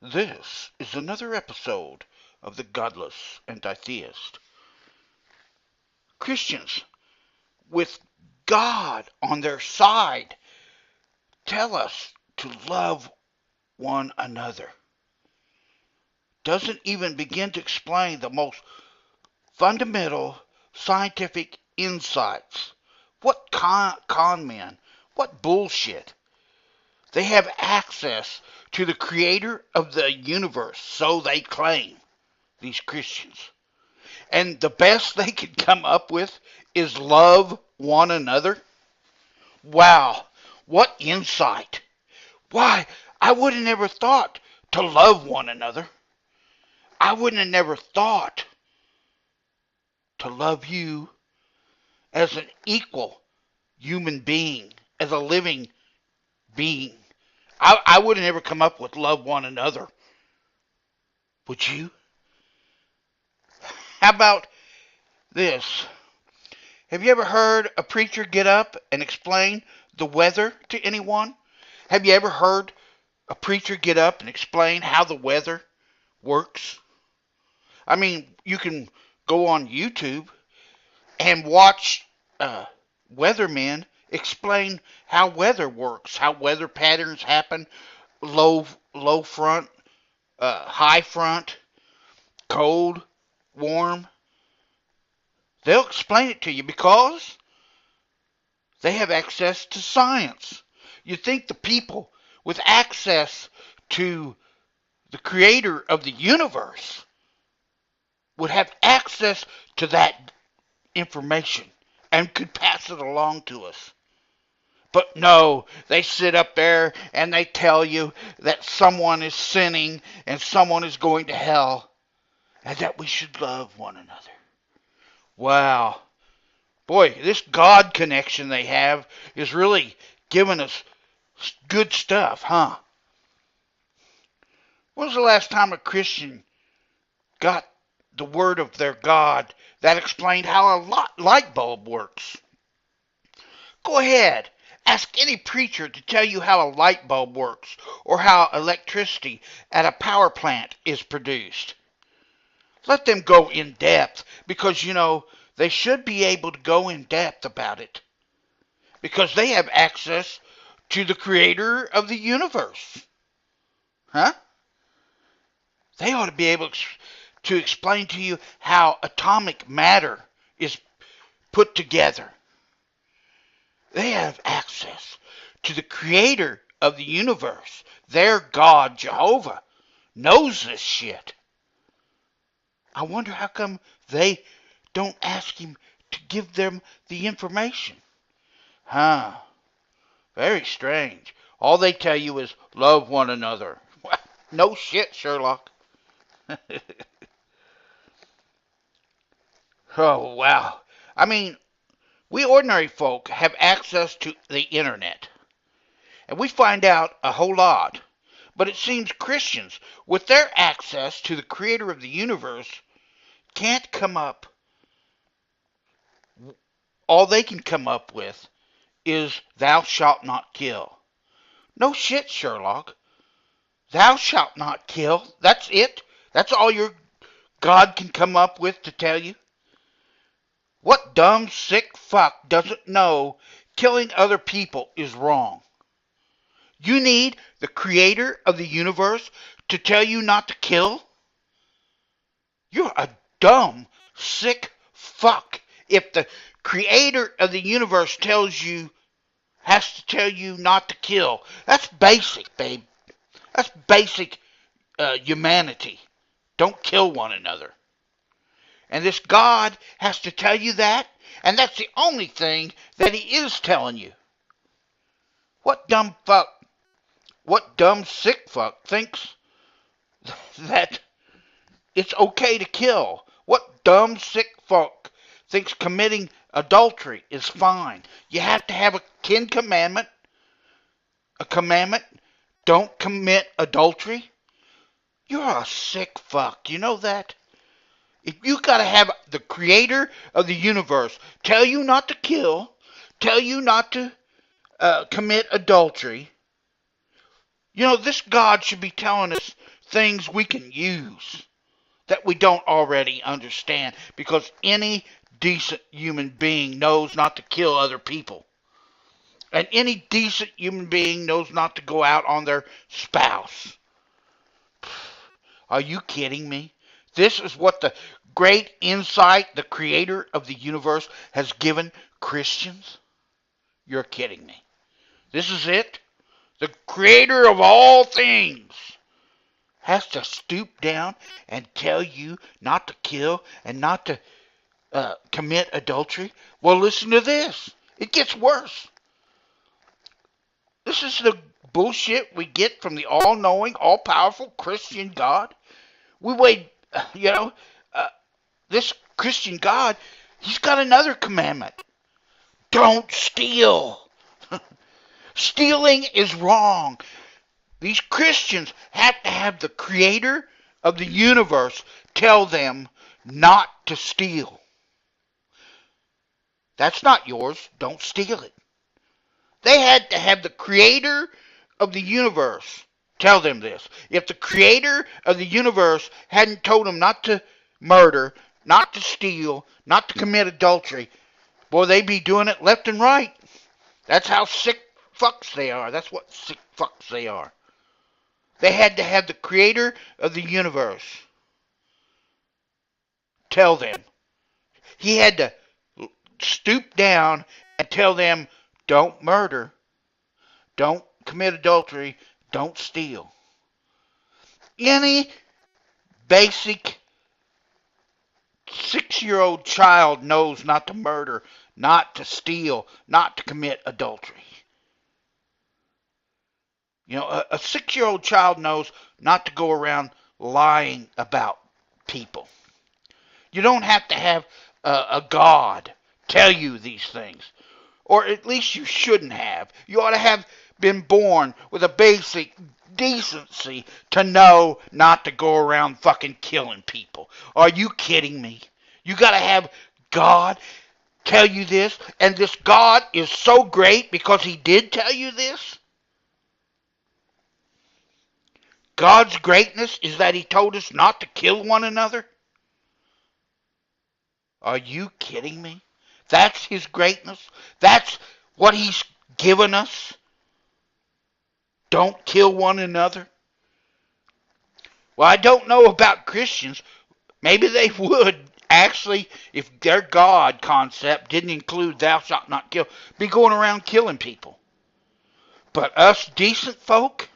This is another episode of the Godless and Atheist. Christians with God on their side tell us to love one another. Doesn't even begin to explain the most fundamental scientific insights. What con men, what bullshit. They have access to the creator of the universe, so they claim, these Christians. And the best they could come up with is love one another? Wow, what insight. Why, I would have never thought to love one another. I wouldn't have never thought to love you as an equal human being, as a living being. I would have never come up with love one another. Would you? How about this? Have you ever heard a preacher get up and explain the weather to anyone? Have you ever heard a preacher get up and explain how the weather works? I mean, you can go on YouTube and watch weathermen explain how weather works, how weather patterns happen, low front, high front, cold, warm. They'll explain it to you because they have access to science. You think the people with access to the creator of the universe would have access to that information and could pass it along to us. But no, they sit up there and they tell you that someone is sinning and someone is going to hell and that we should love one another. Wow. Boy, this God connection they have is really giving us good stuff, huh? When was the last time a Christian got the word of their God that explained how a light bulb works? Go ahead. Ask any preacher to tell you how a light bulb works or how electricity at a power plant is produced. Let them go in depth because, they should be able to go in depth about it because they have access to the creator of the universe. Huh? They ought to be able to explain to you how atomic matter is put together. They have access to the creator of the universe. Their God, Jehovah, knows this shit. I wonder how come they don't ask him to give them the information. Huh. Very strange. All they tell you is love one another. No shit, Sherlock. Oh, wow. I mean, we ordinary folk have access to the internet, and we find out a whole lot. But it seems Christians, with their access to the creator of the universe, can't come up. All they can come up with is thou shalt not kill. No shit, Sherlock. Thou shalt not kill. That's it. That's all your God can come up with to tell you. What dumb, sick fuck doesn't know killing other people is wrong? You need the creator of the universe to tell you not to kill? You're a dumb, sick fuck if the creator of the universe has to tell you not to kill. That's basic, babe. That's basic humanity. Don't kill one another. And this God has to tell you that, and that's the only thing that he is telling you. What dumb sick fuck thinks that it's okay to kill? What dumb sick fuck thinks committing adultery is fine? You have to have a 10 commandment, don't commit adultery. You're a sick fuck. You know that? If you gotta have the creator of the universe tell you not to kill, tell you not to commit adultery, this God should be telling us things we can use that we don't already understand, because any decent human being knows not to kill other people. And any decent human being knows not to go out on their spouse. Are you kidding me? This is what the great insight the creator of the universe has given Christians? You're kidding me. This is it? The creator of all things has to stoop down and tell you not to kill and not to commit adultery? Well, listen to this. It gets worse. This is the bullshit we get from the all-knowing, all-powerful Christian God. This Christian God, he's got another commandment. Don't steal. Stealing is wrong. These Christians have to have the creator of the universe tell them not to steal. That's not yours. Don't steal it. They had to have the creator of the universe tell them this. If the creator of the universe hadn't told them not to murder, not to steal, not to commit adultery, boy, they'd be doing it left and right. That's how sick fucks they are. That's what sick fucks they are. They had to have the creator of the universe tell them. He had to stoop down and tell them, don't murder, don't commit adultery, don't steal. Any basic 6-year-old child knows not to murder, not to steal, not to commit adultery. You know, a 6-year-old child knows not to go around lying about people. You don't have to have a God tell you these things. Or at least you shouldn't have. You ought to have been born with a basic decency to know not to go around fucking killing people. Are you kidding me? You got to have God tell you this, and this God is so great because he did tell you this. God's greatness is that he told us not to kill one another. Are you kidding me? That's his greatness. That's what he's given us. Don't kill one another. Well, I don't know about Christians. Maybe they would actually, if their God concept didn't include thou shalt not kill, be going around killing people. But us decent folk,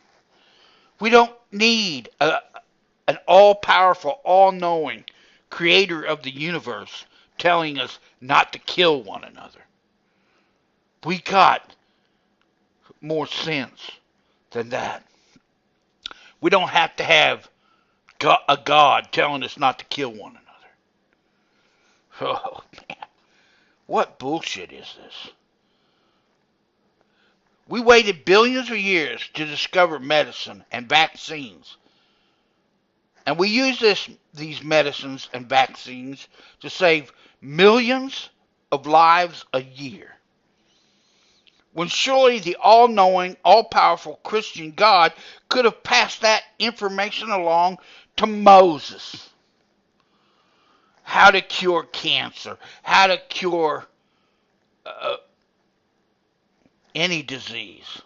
we don't need an all-powerful, all-knowing creator of the universe telling us not to kill one another. We got more sense than that. We don't have to have a God telling us not to kill one another. Oh, man. What bullshit is this? We waited billions of years to discover medicine and vaccines. And we use these medicines and vaccines to save millions of lives a year. When surely the all-knowing, all-powerful Christian God could have passed that information along to Moses. How to cure cancer, how to cure any disease.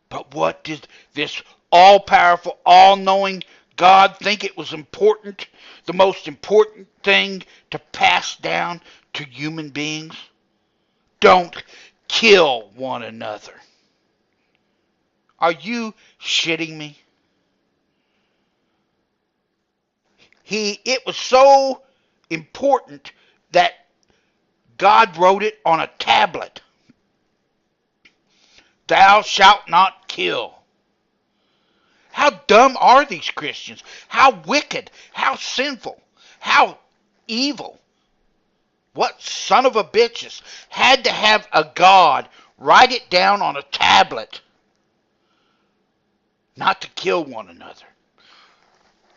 But what did this all-powerful, all-knowing God think it was important, the most important thing to pass down to human beings? Don't kill one another. Are you shitting me? It was so important that God wrote it on a tablet. Thou shalt not kill. How dumb are these Christians? How wicked, how sinful, how evil. What son of a bitches had to have a God write it down on a tablet not to kill one another?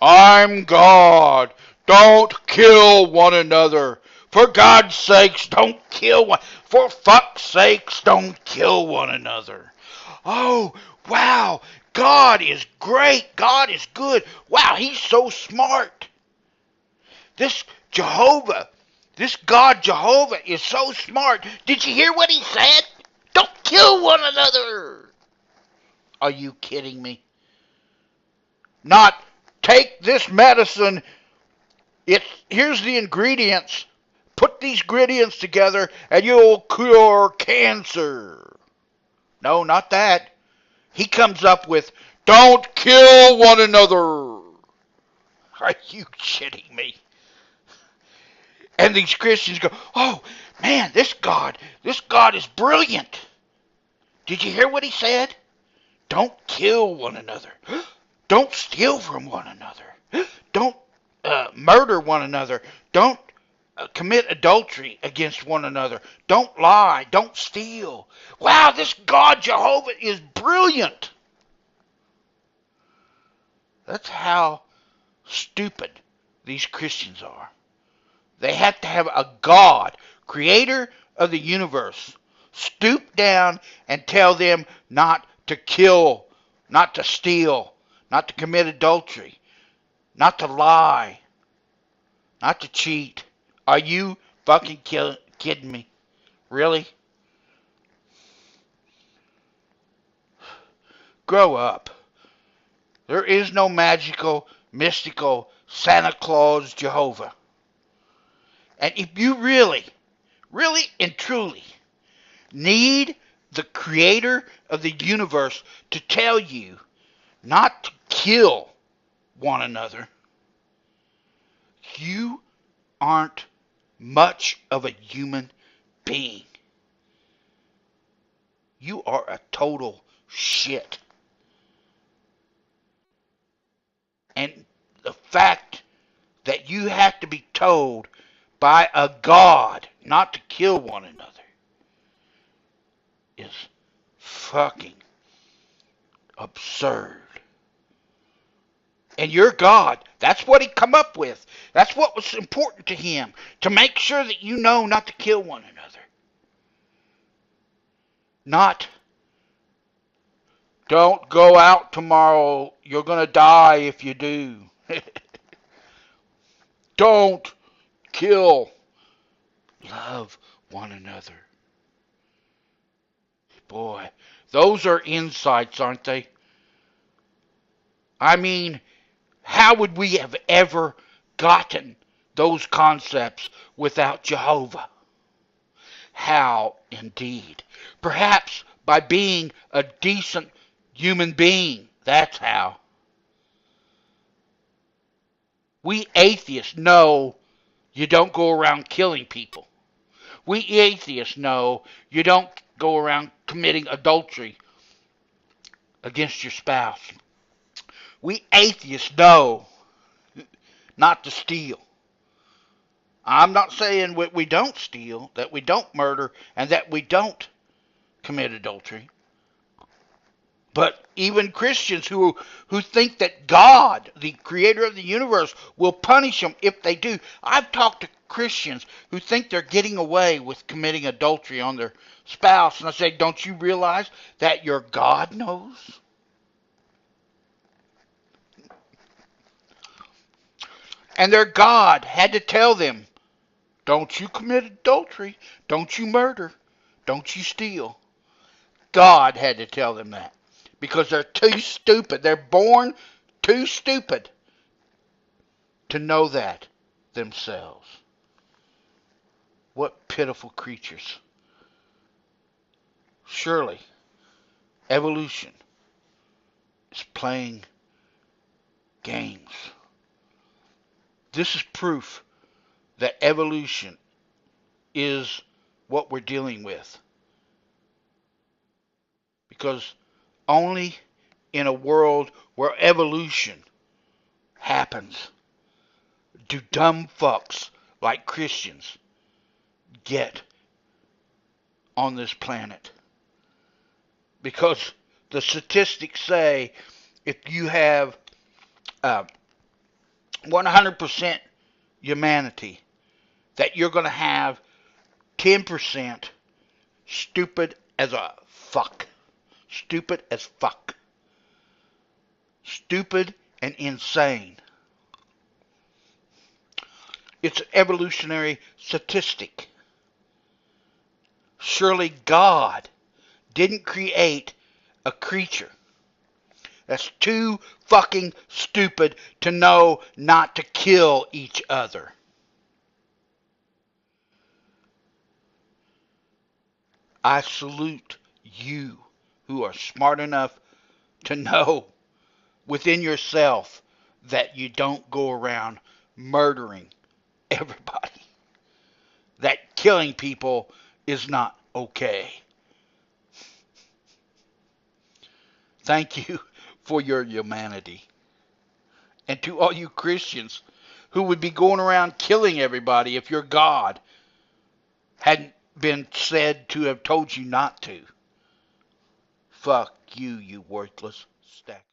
I'm God. Don't kill one another. For God's sakes, don't kill one. For fuck's sakes, don't kill one another. Oh, wow. God is great. God is good. Wow, he's so smart. This Jehovah, this God Jehovah is so smart. Did you hear what he said? Don't kill one another. Are you kidding me? Not take this medicine. Here's the ingredients. Put these ingredients together and you'll cure cancer. No, not that. He comes up with, don't kill one another. Are you kidding me? And these Christians go, oh, man, this God is brilliant. Did you hear what he said? Don't kill one another. Don't steal from one another. Don't murder one another. Don't commit adultery against one another. Don't lie. Don't steal. Wow, this God Jehovah is brilliant. That's how stupid these Christians are. They have to have a God, creator of the universe, stoop down and tell them not to kill, not to steal, not to commit adultery, not to lie, not to cheat. Are you fucking kidding me? Really? Grow up. There is no magical, mystical Santa Claus Jehovah. And if you really and truly need the creator of the universe to tell you not to kill one another, you aren't much of a human being. You are a total shit. And the fact that you have to be told by a God not to kill one another is fucking absurd. And your God, that's what he come up with. That's what was important to him, to make sure that you know not to kill one another. Not, don't go out tomorrow, you're going to die if you do. Don't kill. Love one another. Boy, those are insights, aren't they? I mean, how would we have ever gotten those concepts without Jehovah? How indeed? Perhaps by being a decent human being. That's how. We atheists know you don't go around killing people. We atheists know you don't go around committing adultery against your spouse. We atheists know not to steal. I'm not saying that we don't steal, that we don't murder, and that we don't commit adultery. But even Christians who think that God, the creator of the universe, will punish them if they do. I've talked to Christians who think they're getting away with committing adultery on their spouse. And I say, don't you realize that your God knows? And their God had to tell them, don't you commit adultery, don't you murder, don't you steal. God had to tell them that. Because they're too stupid. They're born too stupid to know that themselves. What pitiful creatures. Surely, evolution is playing games. This is proof that evolution is what we're dealing with. Because only in a world where evolution happens do dumb fucks like Christians get on this planet. Because the statistics say if you have 100% humanity, that you're going to have 10% stupid as a fuck. Stupid as fuck. stupid and insane. It's an evolutionary statistic. Surely God didn't create a creature that's too fucking stupid to know not to kill each other. I salute you who are smart enough to know within yourself that you don't go around murdering everybody. That killing people is not okay. Thank you for your humanity. And to all you Christians who would be going around killing everybody if your God hadn't been said to have told you not to. Fuck you, you worthless stack of